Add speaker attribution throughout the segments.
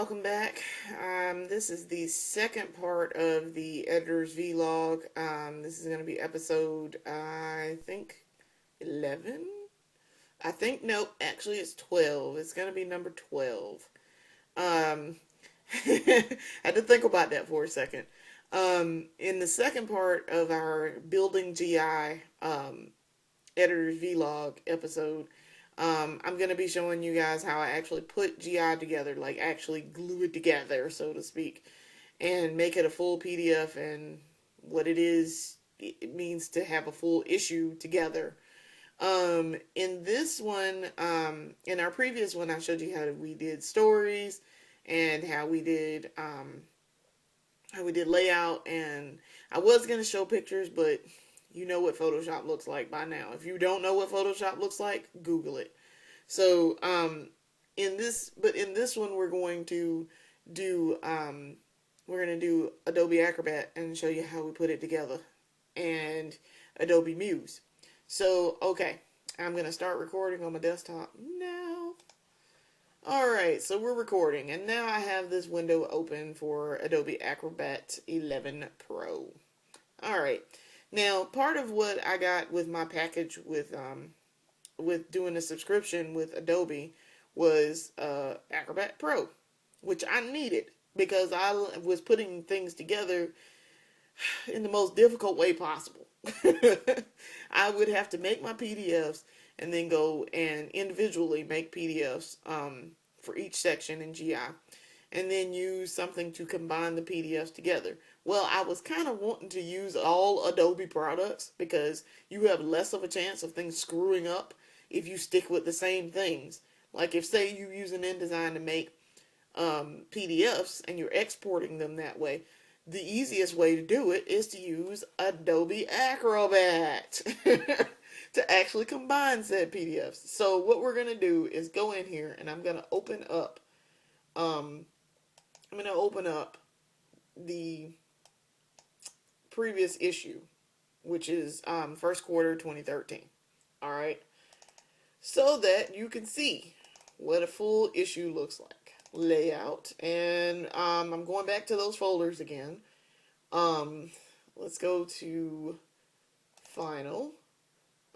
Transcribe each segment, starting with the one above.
Speaker 1: welcome back. This is the second part of the editor's vlog. This is going to be episode, I think, 11? Nope, actually it's 12. It's going to be number 12. I had to think about that for a second. In the second part of our Building GI editor's vlog episode, I'm going to be showing you guys how I actually put GI together, like actually glue it together, so to speak, and make it a full PDF and what it means to have a full issue together. In this one, in our previous one, I showed you how we did stories and how we did layout, and I was going to show pictures, but you know what Photoshop looks like by now. If you don't know what Photoshop looks like, Google it. So, in this one, we're going to do Adobe Acrobat and show you how we put it together, and Adobe Muse. So, okay, I'm going to start recording on my desktop now. Alright, so we're recording, and now I have this window open for Adobe Acrobat 11 Pro. Alright. Now, part of what I got with my package with doing a subscription with Adobe was Acrobat Pro, which I needed because I was putting things together in the most difficult way possible. I would have to make my PDFs and then go and individually make PDFs for each section in GI, and then use something to combine the PDFs together. Well, I was kind of wanting to use all Adobe products because you have less of a chance of things screwing up if you stick with the same things. Like if, say, you use an InDesign to make PDFs and you're exporting them that way, the easiest way to do it is to use Adobe Acrobat to actually combine said PDFs. So what we're going to do is go in here and I'm going to open up the previous issue, which is first quarter 2013. Alright, so that you can see what a full issue looks like. Layout, and I'm going back to those folders again. Let's go to final.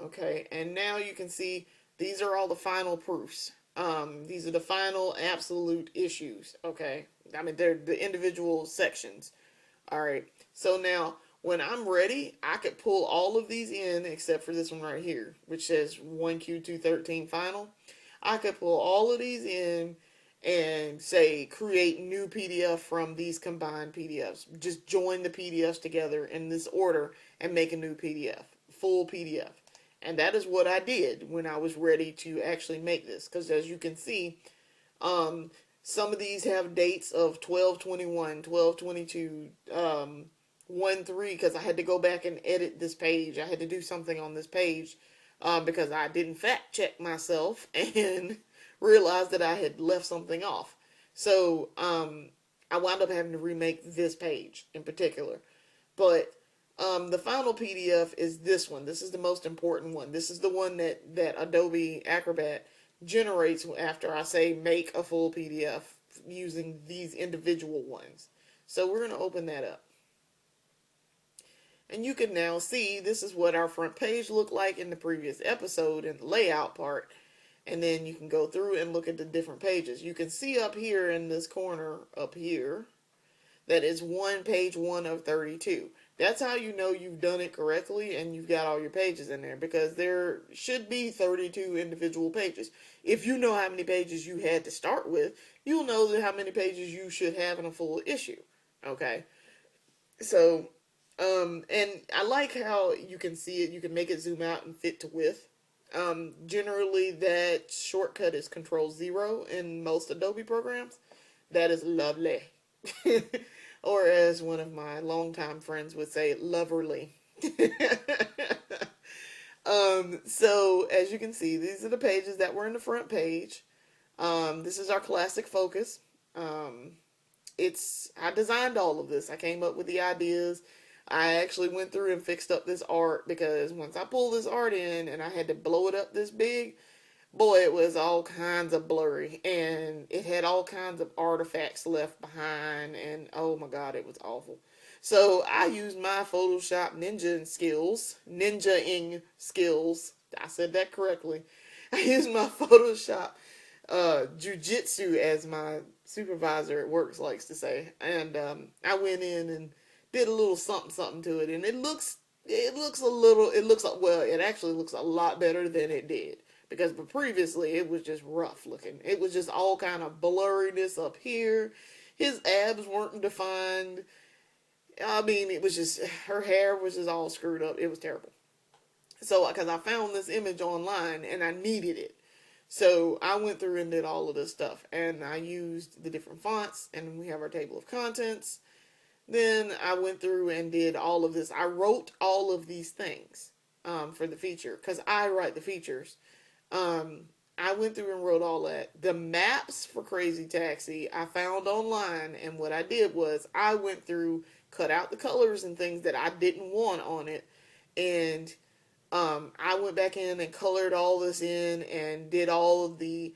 Speaker 1: Okay, and now you can see these are all the final proofs. These are the final absolute issues. Okay, I mean, they're the individual sections. Alright, so now when I'm ready, I could pull all of these in except for this one right here, which says 1Q213 final. I could pull all of these in and say create new PDF from these combined PDFs. Just join the PDFs together in this order and make a new PDF, full PDF. And that is what I did when I was ready to actually make this, because as you can see, some of these have dates of 12/21, 12/22, 1/3, because I had to go back and edit this page. I had to do something on this page because I didn't fact check myself and realized that I had left something off. So I wound up having to remake this page in particular. But the final PDF is this one. This is the most important one. This is the one that Adobe Acrobat generates after I say make a full PDF using these individual ones. So we're going to open that up. And you can now see this is what our front page looked like in the previous episode in the layout part. And then you can go through and look at the different pages. You can see up here in this corner up here that is page 1 of 32. That's how you know you've done it correctly and you've got all your pages in there, because there should be 32 individual pages. If you know how many pages you had to start with, you'll know how many pages you should have in a full issue. Okay? So, and I like how you can see it. You can make it zoom out and fit to width. Generally that shortcut is Control-0 in most Adobe programs. That is lovely. Or as one of my longtime friends would say, loverly. So as you can see, these are the pages that were in the front page. This is our classic focus. I designed all of this. I came up with the ideas. I actually went through and fixed up this art, because once I pulled this art in and I had to blow it up this big, boy, it was all kinds of blurry, and it had all kinds of artifacts left behind, and oh my god, it was awful. So I used my Photoshop ninjaing skills. I said that correctly. I used my Photoshop jujitsu, as my supervisor at work likes to say, and I went in and did a little something something to it, and it actually looks a lot better than it did, because previously it was just rough looking. It was just all kind of blurriness up here. His abs weren't defined. I mean, it was just, her hair was just all screwed up. It was terrible. So, because I found this image online and I needed it. So I went through and did all of this stuff, and I used the different fonts, and we have our table of contents. Then I went through and did all of this. I wrote all of these things for the feature, because I write the features. I went through and wrote all that. The maps for Crazy Taxi I found online, and what I did was I went through, cut out the colors and things that I didn't want on it, and I went back in and colored all this in and did all of the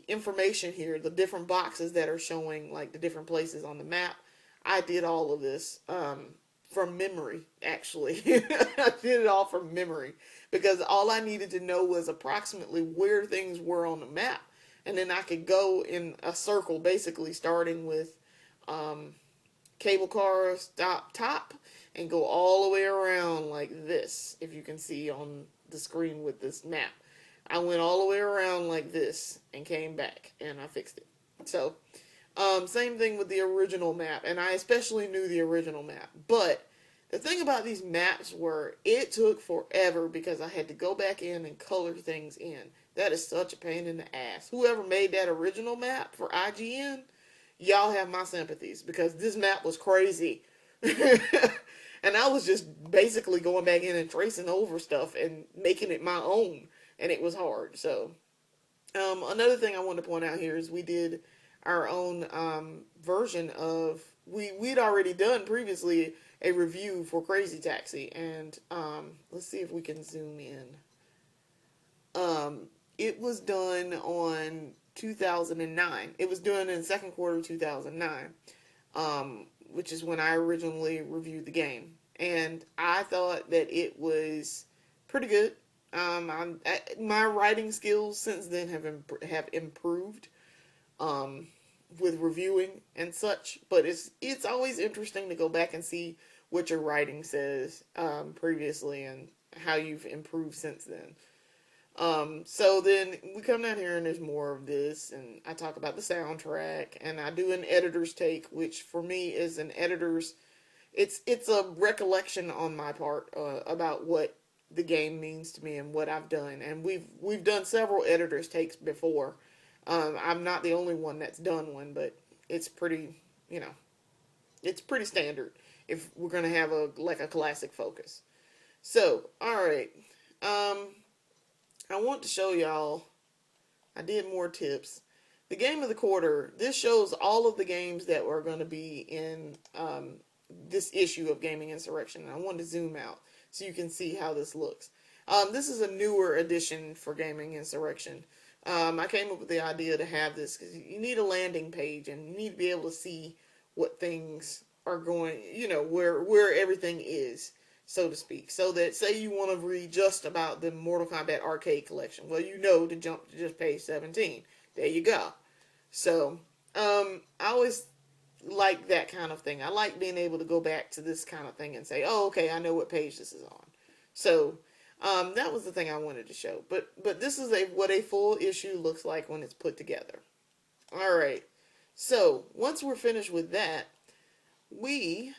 Speaker 1: information here, the different boxes that are showing like the different places on the map. I did all of this from memory, actually. I did it all from memory, because all I needed to know was approximately where things were on the map, and then I could go in a circle, basically starting with cable car top and go all the way around like this, if you can see on the screen with this map. I went all the way around like this and came back, and I fixed it. So, same thing with the original map, and I especially knew the original map. But the thing about these maps were, it took forever because I had to go back in and color things in. That is such a pain in the ass. Whoever made that original map for IGN, y'all have my sympathies, because this map was crazy. And I was just basically going back in and tracing over stuff and making it my own, and it was hard. So, another thing I want to point out here is we did our own version of, we'd already done previously a review for Crazy Taxi, and let's see if we can zoom in. It was done on 2009. It was done in the second quarter of 2009, which is when I originally reviewed the game, and I thought that it was pretty good. My writing skills since then have improved with reviewing and such, but it's always interesting to go back and see what your writing says previously and how you've improved since then. So then we come down here and there's more of this, and I talk about the soundtrack, and I do an editor's take, which for me is an editor's, it's a recollection on my part about what the game means to me and what I've done. And we've done several editor's takes before. I'm not the only one that's done one, but it's pretty, it's pretty standard if we're going to have a classic focus. So, alright. I want to show y'all, I did more tips. The game of the quarter, this shows all of the games that were going to be in this issue of Gaming Insurrection. And I wanted to zoom out so you can see how this looks. This is a newer edition for Gaming Insurrection. I came up with the idea to have this because you need a landing page and you need to be able to see what things are going, where everything is, so to speak. So that, say you want to read just about the Mortal Kombat arcade collection, well, to jump to just page 17. There you go. So, I always like that kind of thing. I like being able to go back to this kind of thing and say, oh, okay, I know what page this is on. So, that was the thing I wanted to show. But this is what a full issue looks like when it's put together. Alright. So, once we're finished with that, we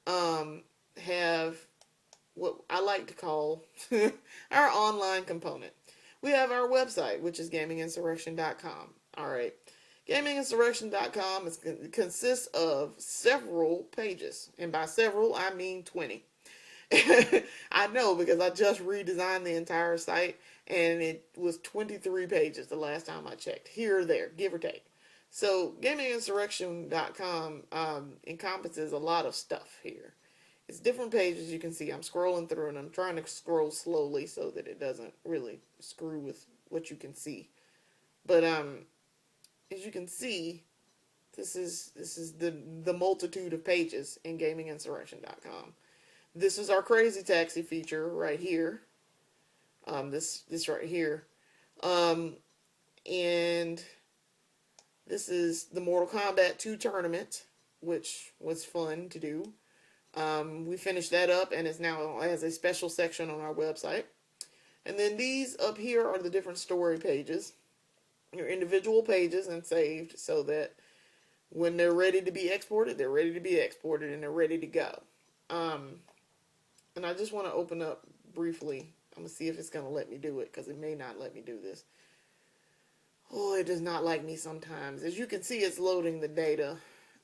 Speaker 1: have what I like to call our online component. We have our website, which is gaminginsurrection.com. Alright. Gaminginsurrection.com consists of several pages. And by several, I mean 20. I know, because I just redesigned the entire site, and it was 23 pages the last time I checked. Here or there, give or take. So, gaminginsurrection.com encompasses a lot of stuff here. It's different pages. You can see I'm scrolling through, and I'm trying to scroll slowly so that it doesn't really screw with what you can see. But as you can see, this is the multitude of pages in gaminginsurrection.com. This is our crazy taxi feature right here. This right here. Um, and this is the Mortal Kombat 2 tournament, which was fun to do. We finished that up, and it's now has a special section on our website. And then these up here are the different story pages. Your individual pages and saved so that when they're ready to be exported, they're ready to be exported and they're ready to go. And I just want to open up briefly. I'm going to see if it's going to let me do it, because it may not let me do this. Oh, it does not like me sometimes. As you can see, it's loading the data,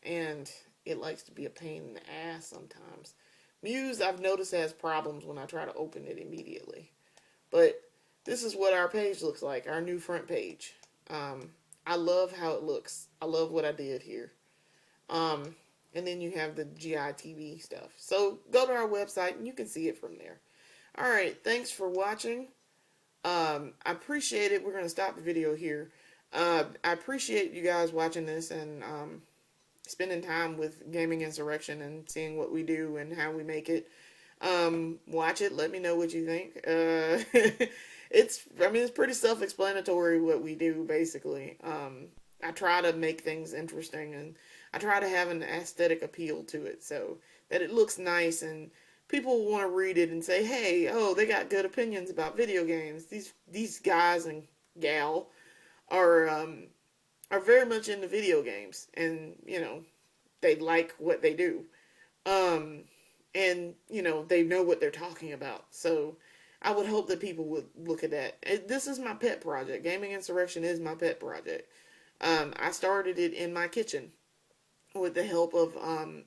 Speaker 1: and it likes to be a pain in the ass sometimes. Muse, I've noticed, has problems when I try to open it immediately. But this is what our page looks like, our new front page. I love how it looks. I love what I did here. And then you have the GITV stuff. So go to our website and you can see it from there. All right, thanks for watching. I appreciate it. We're going to stop the video here. I appreciate you guys watching this and spending time with Gaming Insurrection and seeing what we do and how we make it. Watch it. Let me know what you think. It's pretty self-explanatory what we do, basically. I try to make things interesting, and I try to have an aesthetic appeal to it so that it looks nice and people want to read it and say, hey, oh, they got good opinions about video games. These guys and gal are very much into video games, and, they like what they do. And, they know what they're talking about. So I would hope that people would look at that. This is my pet project. Gaming Insurrection is my pet project. I started it in my kitchen with the help of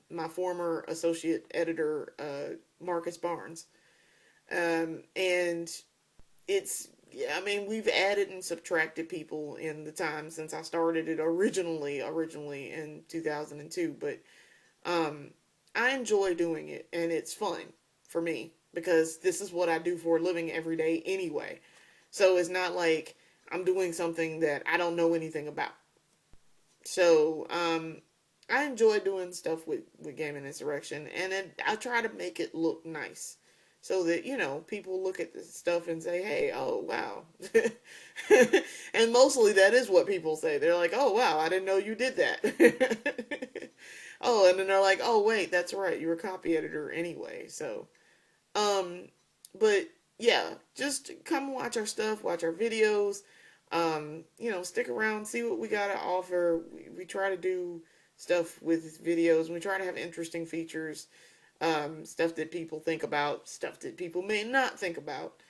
Speaker 1: my former associate editor, Marcus Barnes. And it's, we've added and subtracted people in the time since I started it originally in 2002. But I enjoy doing it, and it's fun for me because this is what I do for a living every day anyway. So it's not like I'm doing something that I don't know anything about. So I enjoy doing stuff with Gaming Insurrection, and I try to make it look nice so that, people look at this stuff and say, hey, oh, wow. And mostly that is what people say. They're like, oh, wow, I didn't know you did that. Oh, and then they're like, oh, wait, that's right, you're a copy editor anyway. So, but yeah, just come watch our stuff, watch our videos, stick around, see what we got to offer. We try to do stuff with videos, and we try to have interesting features, stuff that people think about, stuff that people may not think about.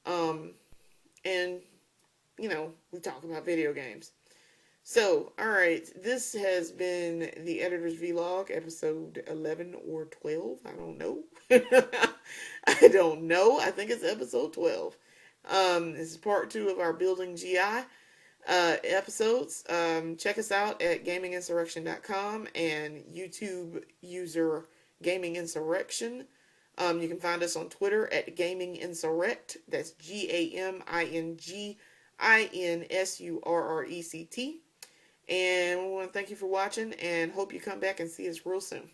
Speaker 1: And, we talk about video games. So, alright, this has been the Editor's Vlog, episode 11 or 12, I don't know. I don't know, I think it's episode 12. This is part 2 of our Building GI episodes. Check us out at gaminginsurrection.com and YouTube user Gaming Insurrection. You can find us on Twitter at Gaming Insurrect. That's GAMINGINSURRECT. And we want to thank you for watching and hope you come back and see us real soon.